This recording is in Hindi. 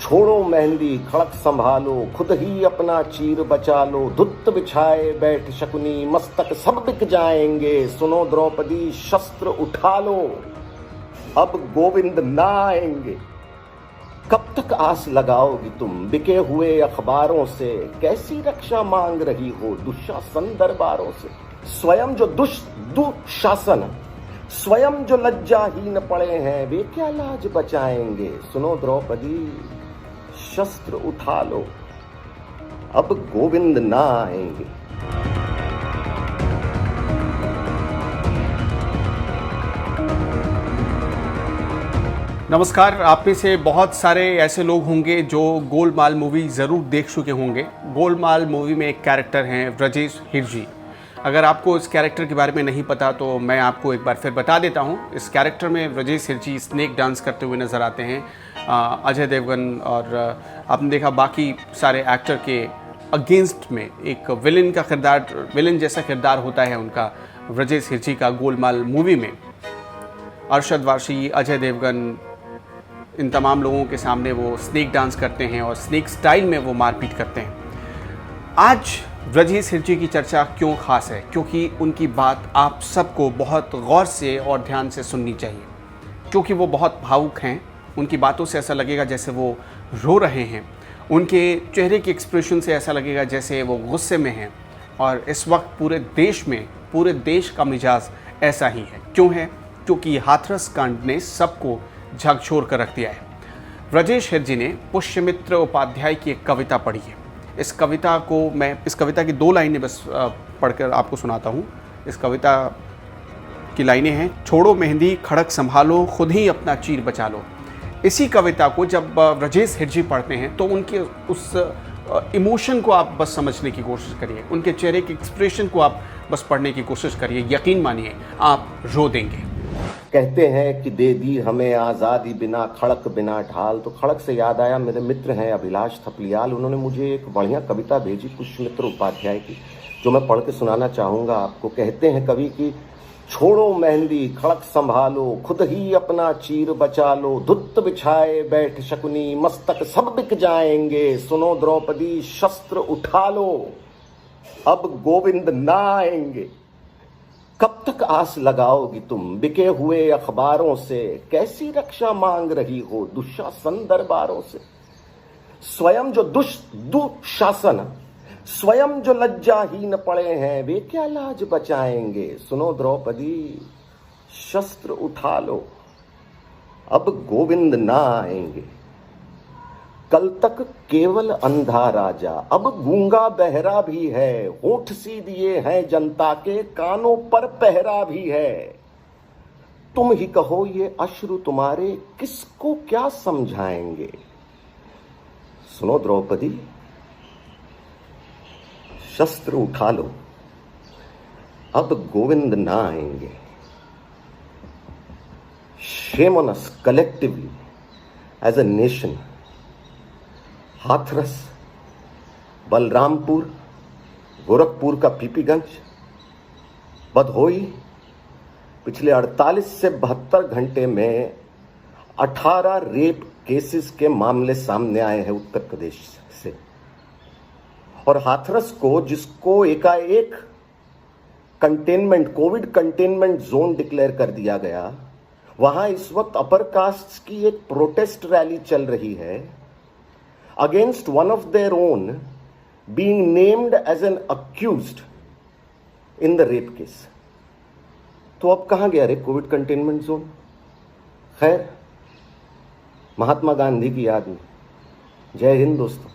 छोड़ो मेहंदी खड़क संभालो, खुद ही अपना चीर बचा लो। धुत बिछाए बैठ शकुनी, मस्तक सब बिक जाएंगे। सुनो द्रौपदी शस्त्र उठा लो, अब गोविंद ना आएंगे। कब तक आस लगाओगी तुम बिके हुए अखबारों से? कैसी रक्षा मांग रही हो दुशासन दरबारों से? स्वयं जो दुशासन स्वयं जो लज्जाहीन पड़े हैं, वे क्या लाज बचाएंगे? सुनो द्रौपदी शस्त्र उठा लो, अब गोविंद ना आएंगे। नमस्कार। आप में से बहुत सारे ऐसे लोग होंगे जो गोलमाल मूवी ज़रूर देख चुके होंगे। गोलमाल मूवी में एक कैरेक्टर हैं व्रजेश हिरजी। अगर आपको इस कैरेक्टर के बारे में नहीं पता तो मैं आपको एक बार फिर बता देता हूँ। इस कैरेक्टर में व्रजेश हिरजी स्नेक डांस करते हुए नज़र आते हैं। अजय देवगन और आपने देखा बाकी सारे एक्टर के अगेंस्ट में एक विलन का किरदार, विलन जैसा किरदार होता है उनका व्रजेश हिरजी का गोलमाल मूवी में। अरशद वारसी, अजय देवगन, इन तमाम लोगों के सामने वो स्नेक डांस करते हैं और स्नेक स्टाइल में वो मारपीट करते हैं। आज व्रजेश हिरजी की चर्चा क्यों खास है? क्योंकि उनकी बात आप सबको बहुत गौर से और ध्यान से सुननी चाहिए, क्योंकि वो बहुत भावुक हैं। उनकी बातों से ऐसा लगेगा जैसे वो रो रहे हैं, उनके चेहरे के एक्सप्रेशन से ऐसा लगेगा जैसे वो गुस्से में हैं। और इस वक्त पूरे देश का मिजाज ऐसा ही है। क्यों है? क्योंकि हाथरस कांड ने सबको झकझोर कर रख दिया है। व्रजेश हिरजी ने पुष्यमित्र उपाध्याय की एक कविता पढ़ी है। इस कविता की 2 लाइनें बस पढ़कर आपको सुनाता हूँ। इस कविता की लाइनें हैं, छोड़ो मेहंदी खड़क संभालो, खुद ही अपना चीर बचा लो। इसी कविता को जब व्रजेश हिरजी पढ़ते हैं तो उनके उस इमोशन को आप बस समझने की कोशिश करिए, उनके चेहरे के एक्सप्रेशन को आप बस पढ़ने की कोशिश करिए। यकीन मानिए आप रो देंगे। कहते हैं कि दे दी हमें आज़ादी बिना खड़क बिना ढाल। तो खड़क से याद आया, मेरे मित्र हैं अभिलाष थपलियाल, उन्होंने मुझे एक बढ़िया कविता भेजी पुष्यमित्र उपाध्याय की, जो मैं पढ़ के सुनाना चाहूँगा आपको। कहते हैं कवि कि छोड़ो मेहंदी खड़क संभालो, खुद ही अपना चीर बचा लो। धुत बिछाए बैठ शकुनी, मस्तक सब बिक जाएंगे। सुनो द्रौपदी शस्त्र उठा लो, अब गोविंद ना आएंगे। कब तक आस लगाओगी तुम बिके हुए अखबारों से? कैसी रक्षा मांग रही हो दुशासन दरबारों से? स्वयं जो दुशासन स्वयं जो लज्जाहीन पड़े हैं, वे क्या लाज बचाएंगे? सुनो द्रौपदी शस्त्र उठा लो, अब गोविंद ना आएंगे। कल तक केवल अंधा राजा, अब गूंगा बहरा भी है। होठ सी दिए हैं जनता के, कानों पर पहरा भी है। तुम ही कहो ये अश्रु तुम्हारे किसको क्या समझाएंगे? सुनो द्रौपदी शस्त्र उठा लो, अब गोविंद ना आएंगे। Shame on us collectively as a nation. Hathras, Balrampur, Gorakhpur का पीपीगंज, बधोई, पिछले 48 से 72 घंटे में 18 रेप केसेस के मामले सामने आए हैं उत्तर प्रदेश से। और हाथरस को, जिसको एकाएक कोविड कंटेनमेंट जोन डिक्लेयर कर दिया गया, वहां इस वक्त अपर कास्ट की एक प्रोटेस्ट रैली चल रही है against one of their own being named as an accused in the rape case. तो अब कहां गया रे कोविड कंटेनमेंट जोन? खैर, महात्मा गांधी की याद में जय हिंद दोस्तों।